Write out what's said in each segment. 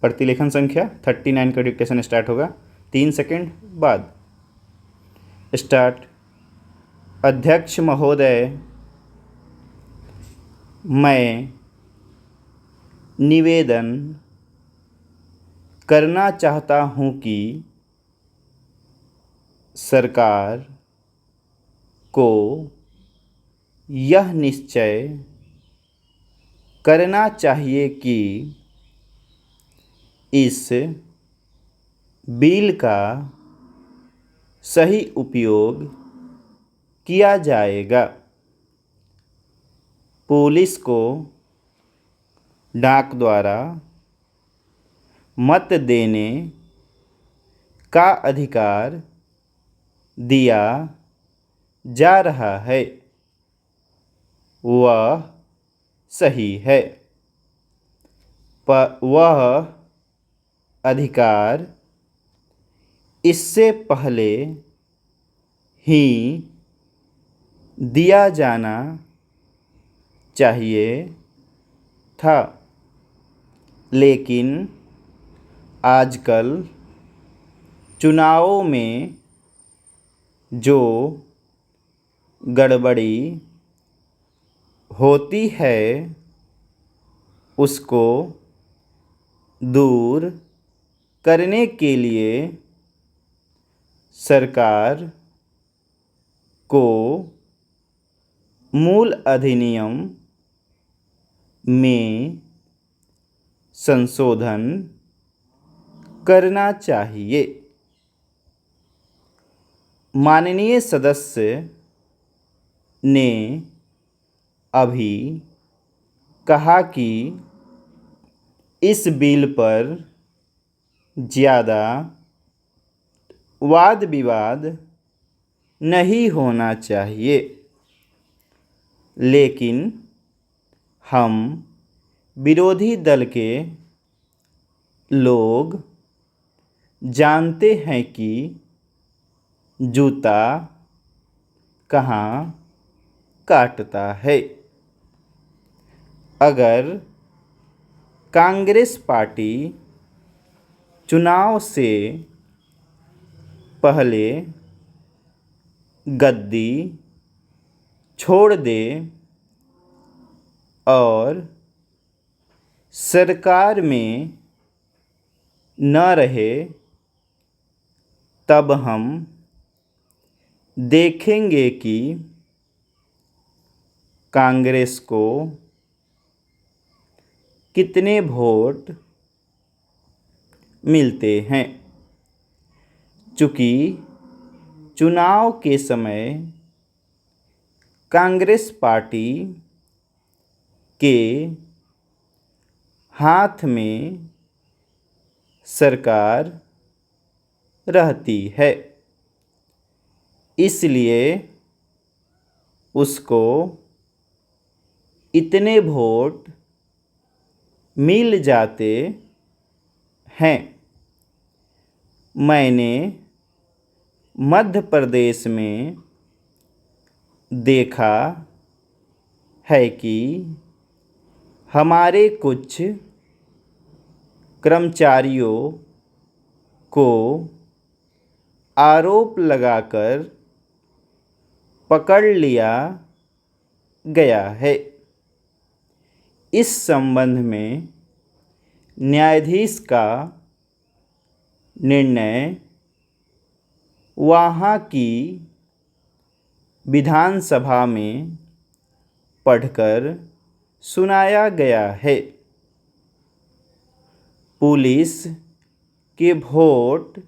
प्रतिलेखन संख्या 39 का डिक्टेशन स्टार्ट होगा 3 सेकंड बाद। स्टार्ट। अध्यक्ष महोदय, मैं निवेदन करना चाहता हूँ कि सरकार को यह निश्चय करना चाहिए कि इस बिल का सही उपयोग किया जाएगा। पुलिस को डाक द्वारा मत देने का अधिकार दिया जा रहा है, वह सही है, पर वह अधिकार इससे पहले ही दिया जाना चाहिए था, लेकिन आजकल चुनावों में जो गड़बड़ी होती है उसको दूर करने के लिए सरकार को मूल अधिनियम में संशोधन करना चाहिए। माननीय सदस्य ने अभी कहा कि इस बिल पर ज़्यादा वाद विवाद नहीं होना चाहिए, लेकिन हम विरोधी दल के लोग जानते हैं कि जूता कहाँ काटता है। अगर कांग्रेस पार्टी चुनाव से पहले गद्दी छोड़ दे और सरकार में न रहे, तब हम देखेंगे कि कांग्रेस को कितने वोट मिलते हैं। चूँकि चुनाव के समय कांग्रेस पार्टी के हाथ में सरकार रहती है, इसलिए उसको इतने वोट मिल जाते हैं। मैंने मध्य प्रदेश में देखा है कि हमारे कुछ कर्मचारियों को आरोप लगाकर पकड़ लिया गया है। इस संबंध में न्यायाधीश का निर्णय वहाँ की विधानसभा में पढ़कर सुनाया गया है। पुलिस के वोट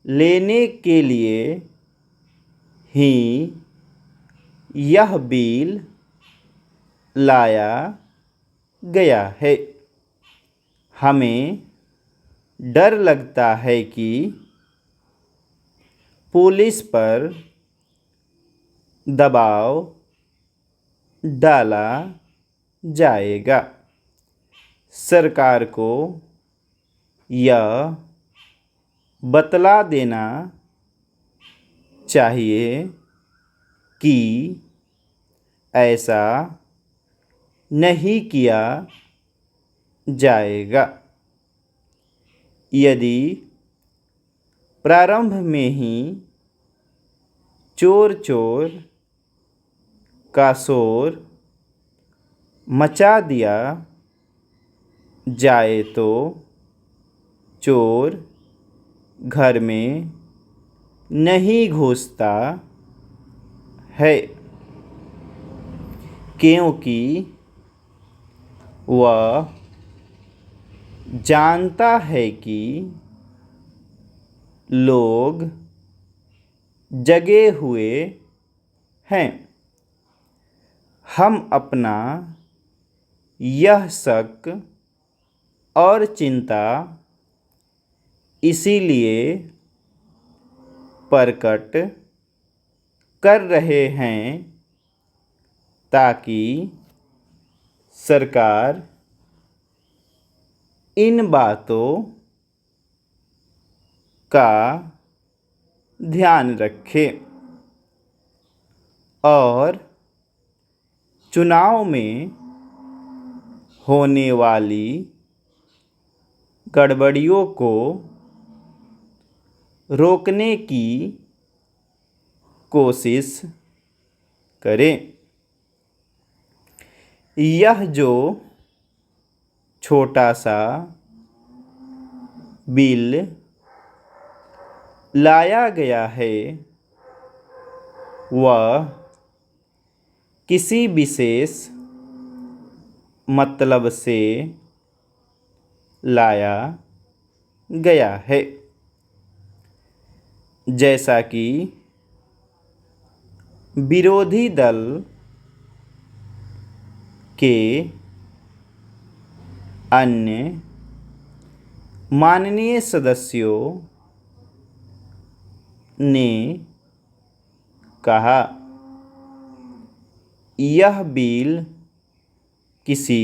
लेने के लिए ही यह बिल लाया गया है। हमें डर लगता है कि पुलिस पर दबाव डाला जाएगा। सरकार को यह बतला देना चाहिए कि ऐसा नहीं किया जाएगा। यदि प्रारंभ में ही चोर चोर का शोर मचा दिया जाए तो चोर घर में नहीं घुसता है, क्योंकि वह जानता है कि लोग जगे हुए हैं। हम अपना यह शक और चिंता इसीलिए प्रकट कर रहे हैं ताकि सरकार इन बातों का ध्यान रखे और चुनाव में होने वाली गड़बड़ियों को रोकने की कोशिश करें। यह जो छोटा सा बिल लाया गया है वह किसी विशेष मतलब से लाया गया है, जैसा कि विरोधी दल के अन्य माननीय सदस्यों ने कहा। यह बिल किसी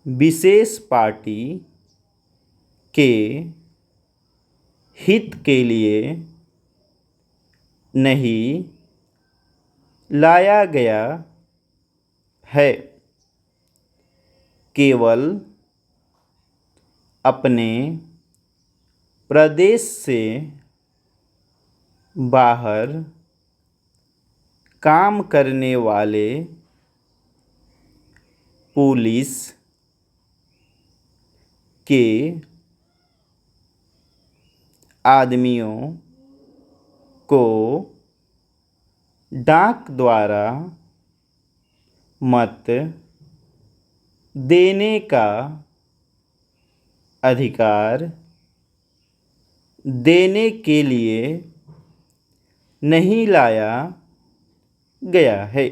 विशेष पार्टी के हित के लिए नहीं लाया गया है, केवल अपने प्रदेश से बाहर काम करने वाले पुलिस के आदमियों को डाक द्वारा मत देने का अधिकार देने के लिए नहीं लाया गया है।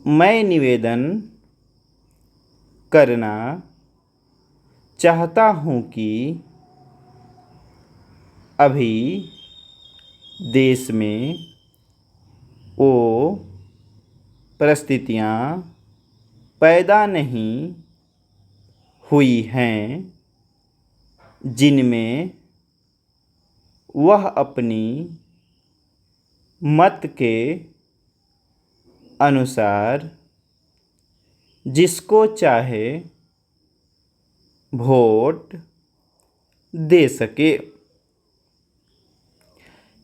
मैं निवेदन करना चाहता हूँ कि अभी देश में वो परिस्थितियाँ पैदा नहीं हुई हैं जिनमें वह अपनी मत के अनुसार जिसको चाहे वोट दे सके।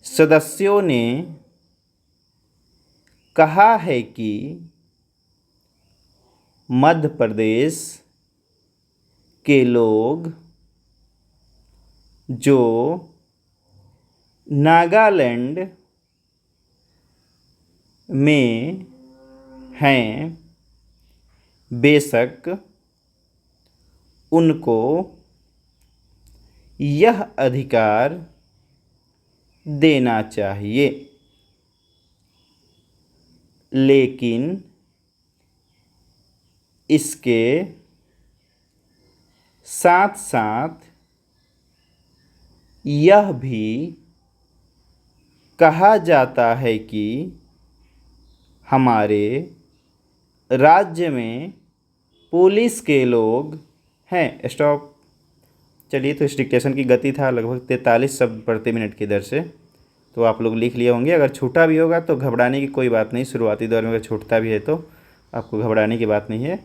सदस्यों ने कहा है कि मध्य प्रदेश के लोग जो नागालैंड में हैं बेशक उनको यह अधिकार देना चाहिए, लेकिन इसके साथ साथ यह भी कहा जाता है कि हमारे राज्य में पुलिस के लोग हैं। स्टॉप। चलिए, तो इस डिक्टेशन की गति था लगभग 43 शब्द प्रति मिनट की दर से, तो आप लोग लिख लिए होंगे। अगर छूटा भी होगा तो घबराने की कोई बात नहीं, शुरुआती दौर में अगर छूटता भी है तो आपको घबराने की बात नहीं है।